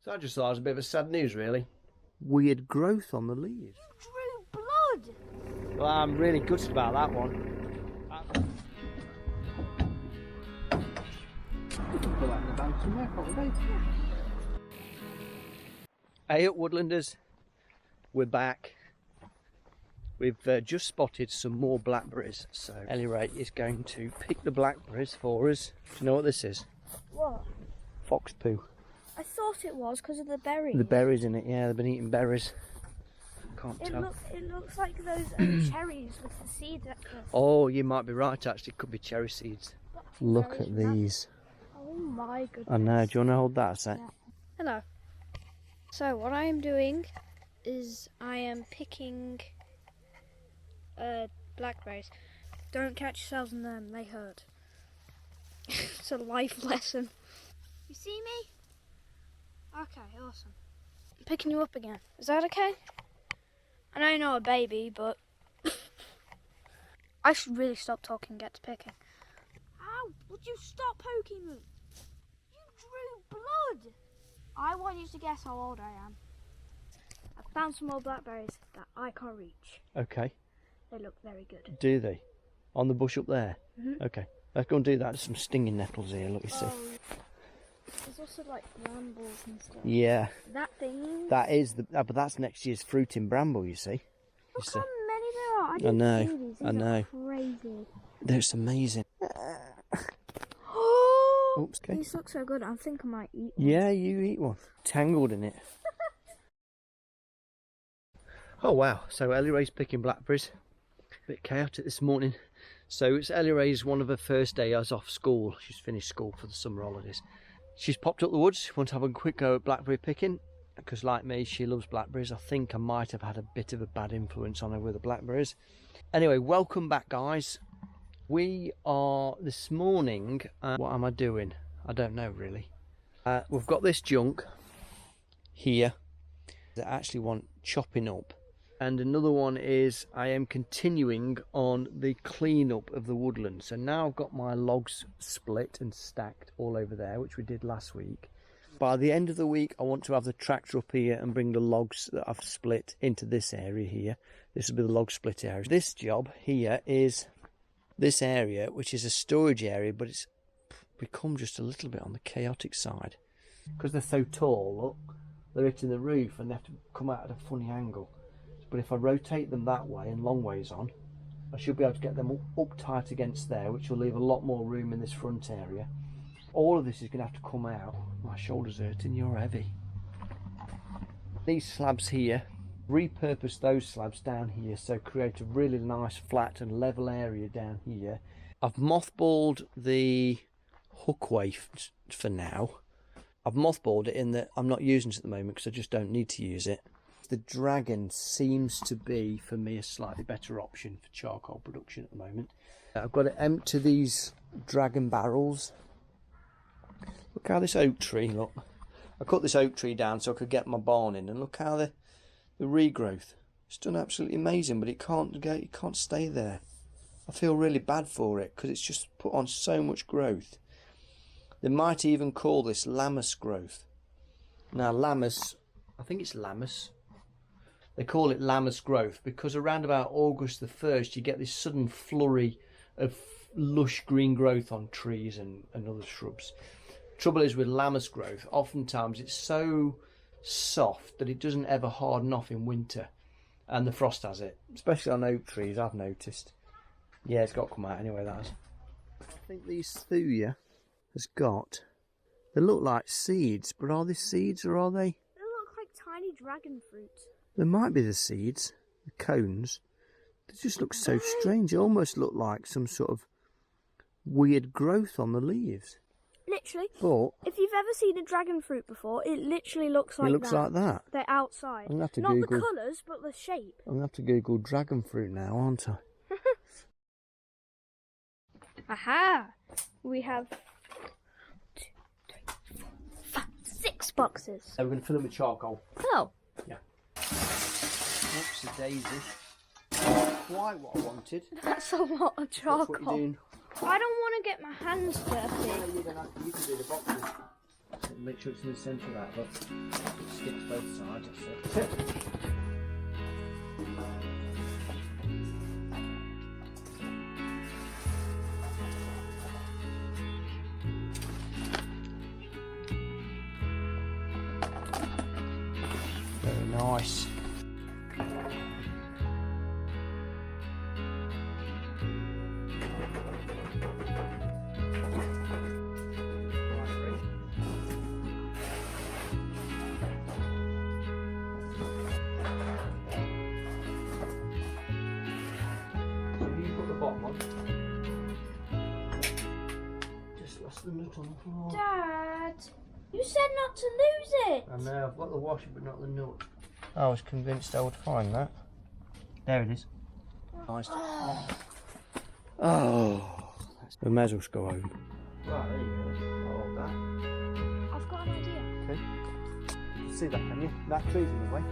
So I just thought it was a bit of a sad news, really. Weird growth on the leaves. You drew blood! Well, I'm really gutted about that one. Hey up, Woodlanders. We're back. We've just spotted some more blackberries, so Ellie Ray is going to pick the blackberries for us. Do you know what this is? What? Fox poo. I thought it was because of the berries. The berries in it, yeah, they've been eating berries. Can't tell. It looks like those cherries with the seeds at the... Oh, you might be right actually, it could be cherry seeds. Look at these. Oh my goodness. I know, do you want to hold that a sec? Yeah. Hello. So what I am doing is I am picking blackberries. Don't catch yourselves in them, they hurt. It's a life lesson. You see me? Okay, awesome. I'm picking you up again. Is that okay? I know you're not a baby, but I should really stop talking and get to picking. Ow! Would you stop poking me? You drew blood! I want you to guess how old I am. I found some more blackberries that I can't reach. Okay. They look very good. Do they? On the bush up there? Mm-hmm. Okay. Let's go and do that. There's some stinging nettles here, look, you see. There's also like brambles and stuff. Yeah. That thing. That is, but that's next year's fruiting bramble, you see. Look how many there are. I I didn't know, see these. These I know. are crazy. That's amazing. Oh! Oops, okay. These look so good. I think I might eat one. Yeah, you eat one. Tangled in it. Oh wow, so Ellie Ray's picking blackberries. A bit chaotic this morning. So it's Ellie Ray's one of her first days off school. She's finished school for the summer holidays. She's popped up the woods, wants to have a quick go at blackberry picking, because like me, she loves blackberries. I think I might have had a bit of a bad influence on her with the blackberries. Anyway, welcome back, guys. We are, this morning, what am I doing? I don't know really. We've got this junk here that I actually want chopping up. And another one is I am continuing on the clean-up of the woodland. So now I've got my logs split and stacked all over there, which we did last week. By the end of the week, I want to have the tractor up here and bring the logs that I've split into this area here. This will be the log split area. This job here is this area, which is a storage area, but it's become just a little bit on the chaotic side. Because they're so tall, look, they're hitting the roof and they have to come out at a funny angle. But if I rotate them that way and long ways on, I should be able to get them up tight against there, which will leave a lot more room in this front area. All of this is going to have to come out. My shoulder's hurting, you're heavy. These slabs here, repurpose those slabs down here, so create a really nice flat and level area down here. I've mothballed the hookway for now. I've mothballed it in that I'm not using it at the moment because I just don't need to use it. The dragon seems to be, for me, a slightly better option for charcoal production at the moment. I've got to empty these dragon barrels. Look how this oak tree, look. I cut this oak tree down so I could get my barn in, and look how the regrowth. It's done absolutely amazing, but it can't stay there. I feel really bad for it because it's just put on so much growth. They might even call this lammas growth. Now lammas, I think it's lammas. They call it lammas growth because around about August the 1st you get this sudden flurry of lush green growth on trees and other shrubs. Trouble is with lammas growth, oftentimes it's so soft that it doesn't ever harden off in winter, and the frost has it, especially on oak trees, I've noticed. Yeah, it's got to come out anyway, that has. I think these thuya has got, they look like seeds, but are they seeds or are they? They look like tiny dragon fruit. They might be the seeds, the cones. They just look so strange. They almost look like some sort of weird growth on the leaves. Literally. But if you've ever seen a dragon fruit before, it literally looks like that. It looks like that. They're outside. I'm gonna have to Not Google, the colours, but the shape. I'm going to have to Google dragon fruit now, aren't I? Aha! We have 2, 3, 4, 5, 6 boxes. So we're going to fill them with charcoal. Oh. Yeah. Oops, a daisy. Not quite what I wanted. That's a lot of charcoal. That's what you're doing. I don't want to get my hands dirty. No, you don't have to. You can do the boxes. So make sure it's in the centre of that, but it sticks both sides, that's it. Very nice. Bottom on. Just lost the nut on the floor. Dad, you said not to lose it. I know, I've got the washer but not the nut. I was convinced I would find that. There it is. Nice. Oh, we may as well just go home. Right, there you go. I'll hold that. I've got an idea. Okay. You can see that, can you? That tree's in the way.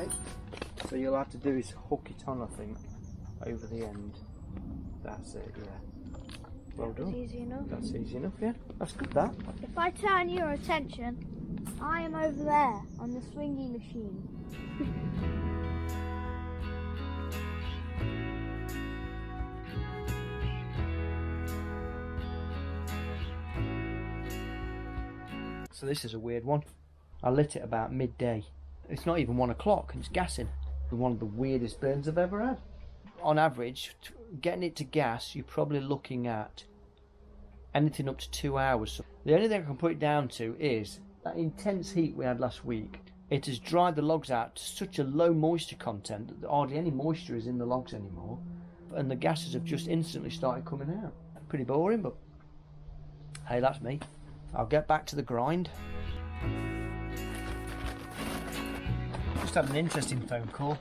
Okay. So you'll have to do is hook it on, I think, over the end. That's it, yeah. Well done. That's easy enough. That's easy enough, yeah. That's good, that. If I turn your attention, I am over there on the swingy machine. So this is a weird one. I lit it about midday. It's not even 1 o'clock and it's gassing. One of the weirdest burns I've ever had. On average, getting it to gas, you're probably looking at anything up to 2 hours. So the only thing I can put it down to is that intense heat we had last week. It has dried the logs out to such a low moisture content that hardly any moisture is in the logs anymore. And the gases have just instantly started coming out. Pretty boring, but hey, that's me. I'll get back to the grind. Just had an interesting phone call.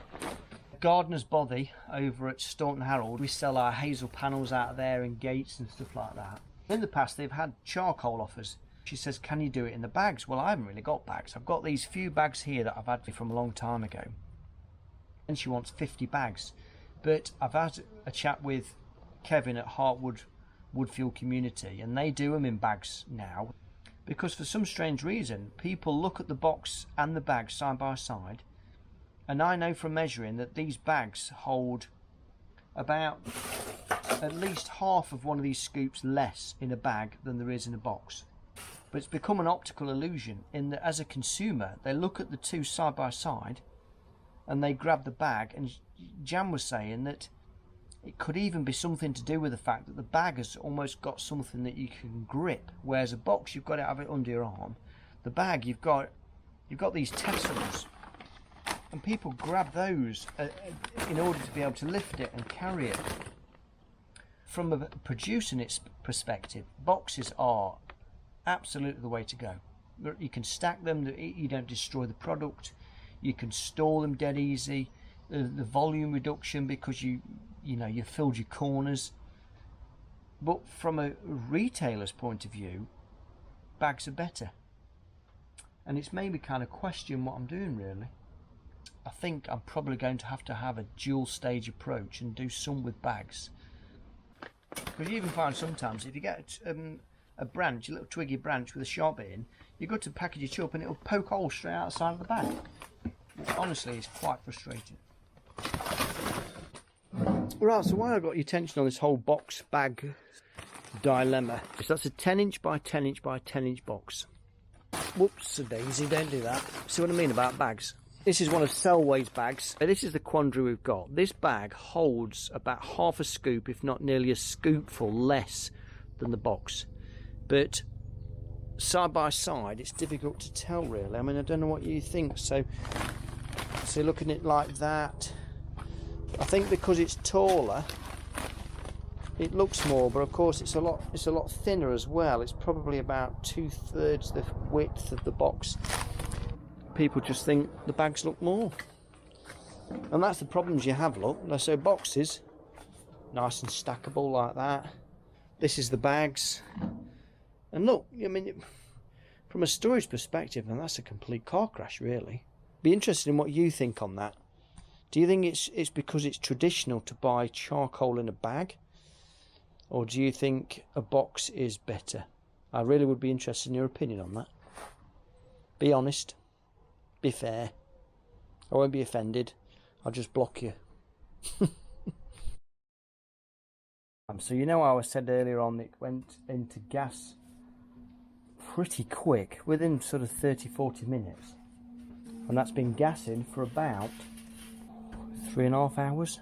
Gardener's Bothy over at Staunton Harold. We sell our hazel panels out of there and gates and stuff like that. In the past they've had charcoal offers. She says, can you do it in the bags? Well, I haven't really got bags. I've got these few bags here that I've had from a long time ago. And she wants 50 bags. But I've had a chat with Kevin at Hartwood Woodfield Community and they do them in bags now. Because for some strange reason, people look at the box and the bag side by side. And I know from measuring that these bags hold about at least half of one of these scoops less in a bag than there is in a box. But it's become an optical illusion in that as a consumer, they look at the two side by side and they grab the bag. And Jan was saying that it could even be something to do with the fact that the bag has almost got something that you can grip, whereas a box you've got to have it under your arm. The bag you've got these tassels. And people grab those in order to be able to lift it and carry it. From a producing its perspective, boxes are absolutely the way to go. You can stack them, you don't destroy the product. You can store them dead easy. The volume reduction because you filled your corners. But from a retailer's point of view, bags are better. And it's made me kind of question what I'm doing really. I think I'm probably going to have a dual stage approach and do some with bags. Because you even find sometimes if you get a branch, a little twiggy branch with a sharp bit in, you've got to package it up and it'll poke holes straight outside of the bag. Honestly, it's quite frustrating. Right, so why I got your attention on this whole box bag dilemma is that's a 10-inch by 10-inch by 10-inch box. Whoops a daisy, don't do that. See what I mean about bags? This is one of Selway's bags. This is the quandary we've got. This bag holds about half a scoop, if not nearly a scoopful less than the box. But side by side, it's difficult to tell really. I mean, I don't know what you think. So looking at it like that, I think because it's taller, it looks more. But of course, it's a lot thinner as well. It's probably about 2/3 the width of the box. People just think the bags look more, and that's the problems you have. Look, so boxes nice and stackable like that. This is the bags, and look, I mean, from a storage perspective, and that's a complete car crash really. Be interested in what you think on that. Do you think it's because it's traditional to buy charcoal in a bag, or do you think a box is better? I really would be interested in your opinion on that. Be honest, be fair. I won't be offended, I'll just block you. So you know how I said earlier on it went into gas pretty quick, within sort of 30-40 minutes, and that's been gassing for about 3.5 hours.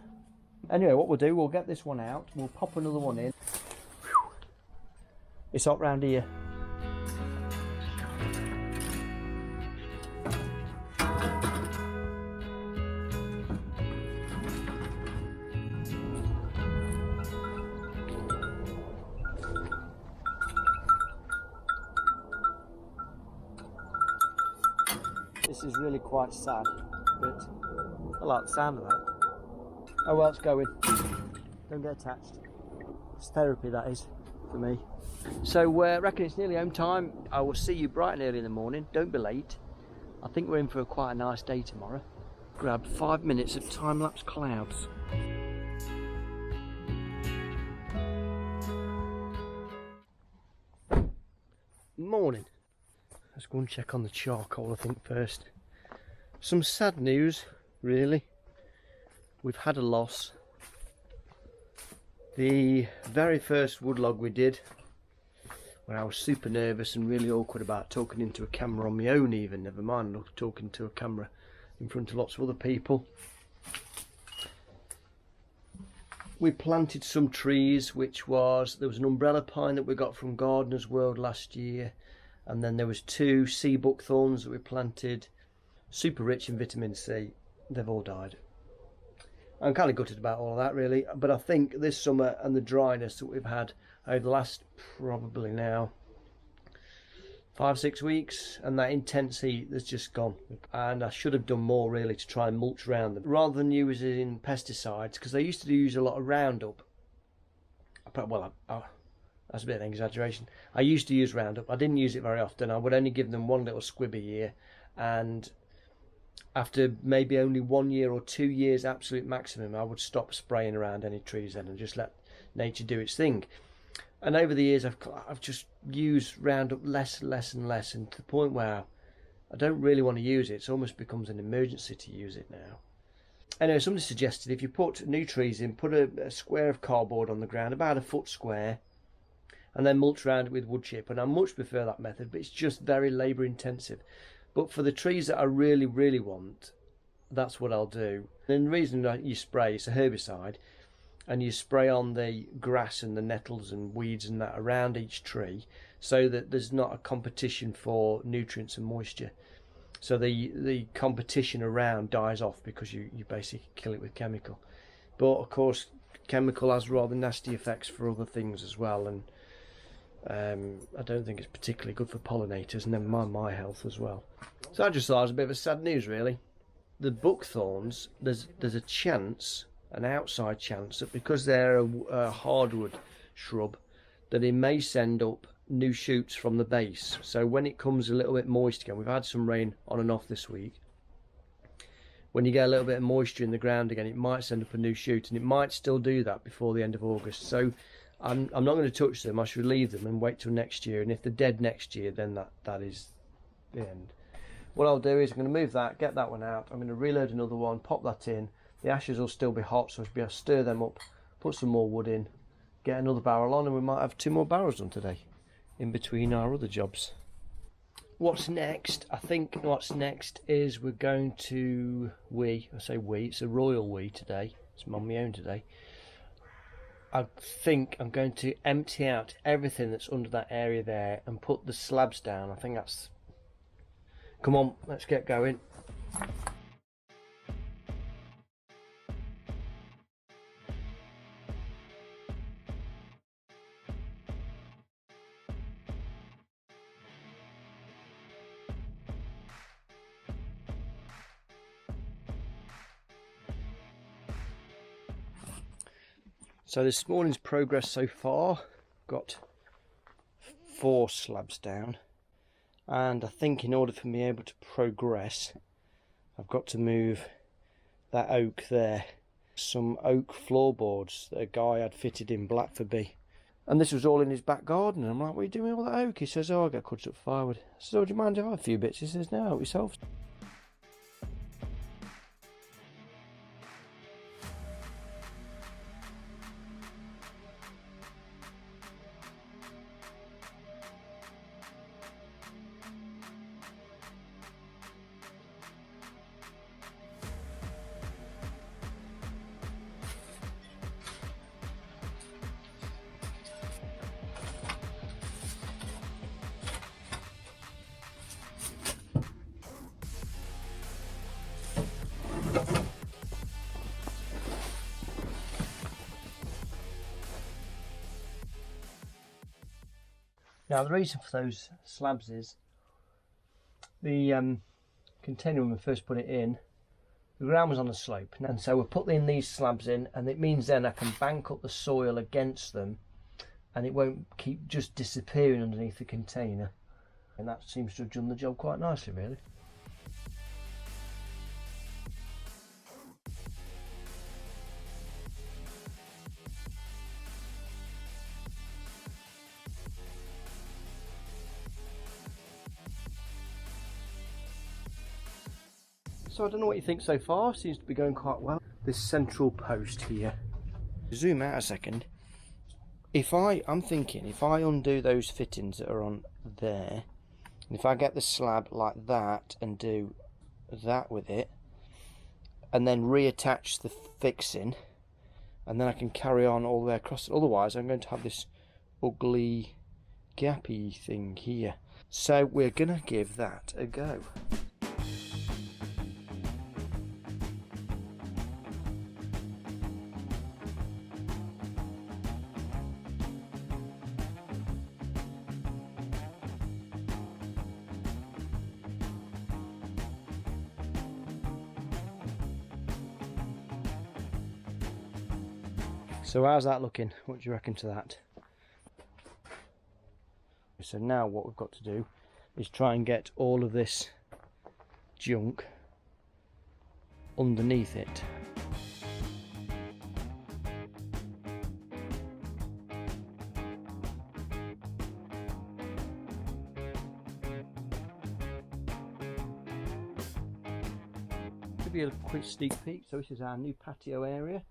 Anyway, what we'll do, we'll get this one out, we'll pop another one in. It's hot round here. This is really quite sad, but I like the sound of that. Oh well, it's going. Don't get attached. It's therapy, that is, for me. So I reckon it's nearly home time. I will see you bright and early in the morning. Don't be late. I think we're in for quite a nice day tomorrow. Grab 5 minutes of time-lapse clouds. Morning. Let's go and check on the charcoal, I think, first. Some sad news, really. We've had a loss. The very first woodlog we did, when I was super nervous and really awkward about talking into a camera on my own even, never mind talking to a camera in front of lots of other people. We planted some trees, there was an umbrella pine that we got from Gardener's World last year, and then there was 2 sea buckthorns that we planted, super rich in vitamin C. They've all died. I'm kind of gutted about all of that, really, but I think this summer and the dryness that we've had over the last probably now 5-6 weeks, and that intense heat that's just gone, and I should have done more really to try and mulch around them rather than using pesticides, because I used to use a lot of Roundup. Well, that's a bit of an exaggeration. I used to use Roundup. I didn't use it very often. I would only give them one little squib a year, and after maybe only 1 year or 2 years absolute maximum, I would stop spraying around any trees then and just let nature do its thing. And over the years I've just used Roundup less and less, and to the point where I don't really want to use it. It almost becomes an emergency to use it now. Anyway, somebody suggested if you put new trees in, put a square of cardboard on the ground, about a foot square, and then mulch around it with wood chip, and I much prefer that method, but it's just very labour intensive. But for the trees that I really, really want, that's what I'll do. And the reason that you spray, it's a herbicide, and you spray on the grass and the nettles and weeds and that around each tree, so that there's not a competition for nutrients and moisture. So the competition around dies off because you basically kill it with chemical. But of course, chemical has rather nasty effects for other things as well, and I don't think it's particularly good for pollinators, never mind my health as well. So I just thought it was a bit of a sad news, really. The buckthorns, there's a chance, an outside chance, that because they're a hardwood shrub, that it may send up new shoots from the base. So when it comes a little bit moist again, we've had some rain on and off this week, when you get a little bit of moisture in the ground again, it might send up a new shoot, and it might still do that before the end of August. So I'm not going to touch them. I should leave them and wait till next year, and if they're dead next year, then that is the end. What I'll do is I'm going to move that, get that one out, I'm going to reload another one, pop that in. The ashes will still be hot, so I should be able to stir them up, put some more wood in, get another barrel on, and we might have 2 more barrels done today in between our other jobs. What's next? I think what's next is we're going to it's a royal we today, it's on my own today. I think I'm going to empty out everything that's under that area there and put the slabs down. I think that's... Come on, let's get going. So this morning's progress so far, got 4 slabs down, and I think in order for me able to progress, I've got to move that oak there. Some oak floorboards that a guy had fitted in Blackberry And this was all in his back garden. And I'm like, what are you doing with all that oak? He says, oh, I got cut up firewood. I said, oh, do you mind if I have a few bits? He says, no, help yourself. Now the reason for those slabs is the container when we first put it in, the ground was on a slope, and so we're putting these slabs in, and it means then I can bank up the soil against them and it won't keep just disappearing underneath the container, and that seems to have done the job quite nicely really. So I don't know what you think so far, seems to be going quite well. This central post here. Zoom out a second. I'm thinking if I undo those fittings that are on there, and if I get the slab like that and do that with it, and then reattach the fixing, and then I can carry on all the way across it. Otherwise I'm going to have this ugly gappy thing here. So we're gonna give that a go. So how's that looking? What do you reckon to that? So now what we've got to do is try and get all of this junk underneath it. Give you a quick sneak peek. So this is our new patio area.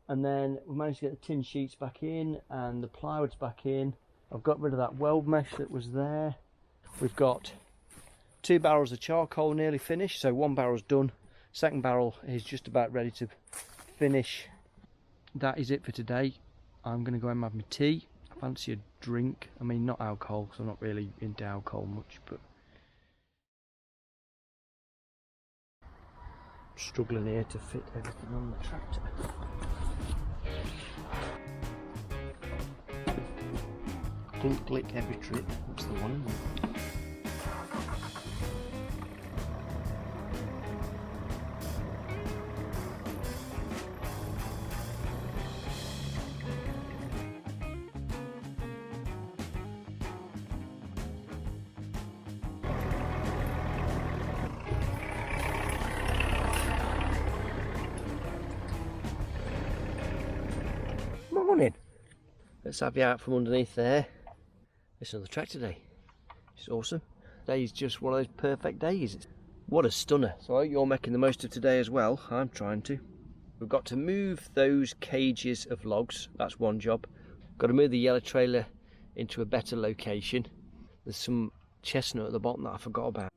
And then we managed to get the tin sheets back in and the plywood's back in. I've got rid of that weld mesh that was there. We've got 2 barrels of charcoal nearly finished, so 1 barrel's done. Second barrel is just about ready to finish. That is it for today. I'm going to go and have my tea. I fancy a drink. I mean, not alcohol, because I'm not really into alcohol much, but I'm struggling here to fit everything on the tractor. Don't click every trip, that's the one, isn't it? Morning! Let's have you out from underneath there. It's another tractor day. It's awesome. Today's just one of those perfect days. What a stunner. So I hope you're making the most of today as well. I'm trying to. We've got to move those cages of logs. That's one job. Got to move the yellow trailer into a better location. There's some chestnut at the bottom that I forgot about.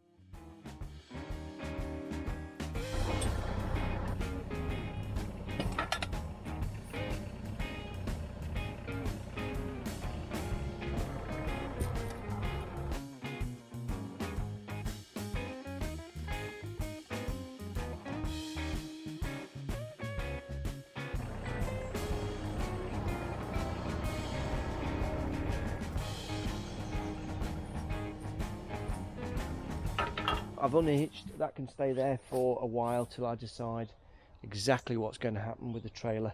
I've unhitched, that can stay there for a while till I decide exactly what's going to happen with the trailer.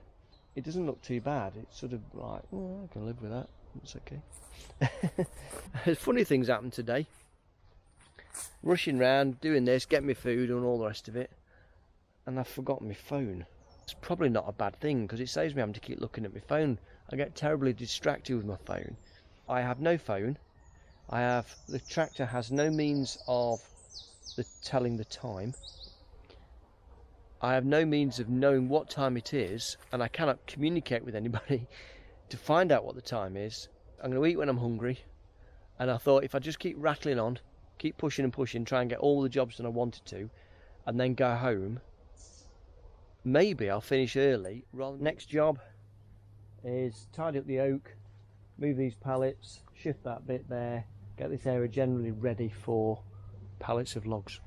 It doesn't look too bad, it's sort of like, oh, I can live with that, it's okay. Funny things happened today. Rushing around, doing this, getting my food and all the rest of it, and I've forgotten my phone. It's probably not a bad thing because it saves me having to keep looking at my phone. I get terribly distracted with my phone. I have no phone. The tractor has no means of telling the time. I have no means of knowing what time it is, and I cannot communicate with anybody to find out what the time is. I'm going to eat when I'm hungry, and I thought if I just keep rattling on, keep pushing and pushing, try and get all the jobs that I wanted to, and then go home, maybe I'll finish early. Next job is tidy up the oak, move these pallets, shift that bit there, get this area generally ready for pallets of logs.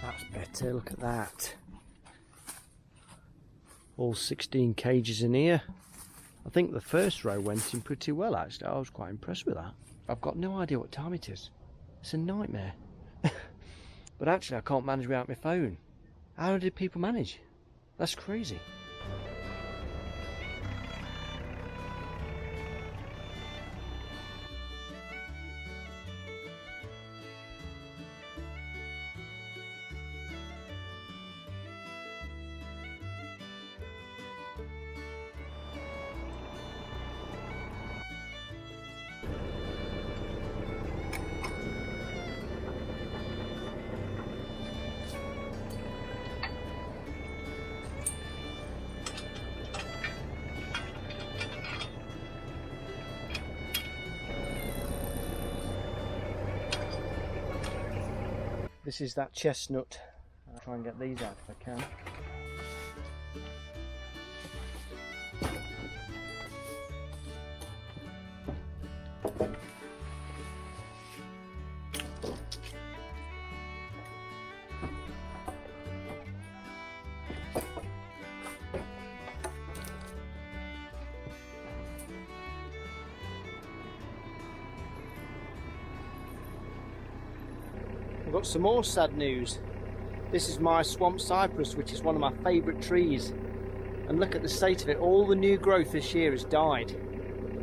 That's better, look at that. All 16 cages in here. I think the first row went in pretty well actually. I was quite impressed with that. I've got no idea what time it is. It's a nightmare. But actually I can't manage without my phone. How did people manage? That's crazy. This is that chestnut. I'll try and get these out if I can. I've got some more sad news. This is my swamp cypress, which is one of my favourite trees. And look at the state of it. All the new growth this year has died.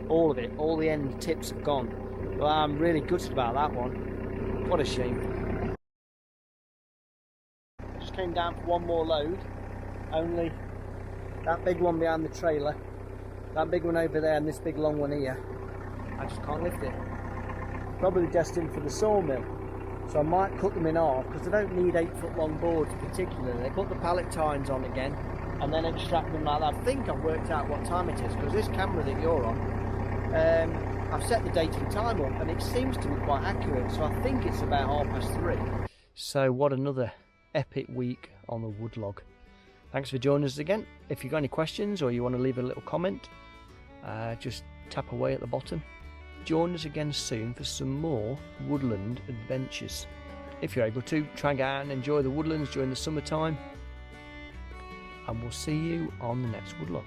All of it. All the end tips have gone. Well, I'm really gutted about that one. What a shame. Just came down for one more load. Only that big one behind the trailer, that big one over there, and this big long one here, I just can't lift it. Probably destined for the sawmill. So I might cut them in half because they don't need 8-foot long boards particularly. Put the pallet tines on again and then extract them like that. I think I've worked out what time it is because this camera that you're on, I've set the date and time up and it seems to be quite accurate. So I think it's about 3:30. So what another epic week on the woodlog. Thanks for joining us again. If you've got any questions or you want to leave a little comment, just tap away at the bottom. Join us again soon for some more woodland adventures. If you're able to, try and get out and enjoy the woodlands during the summertime. And we'll see you on the next woodlog.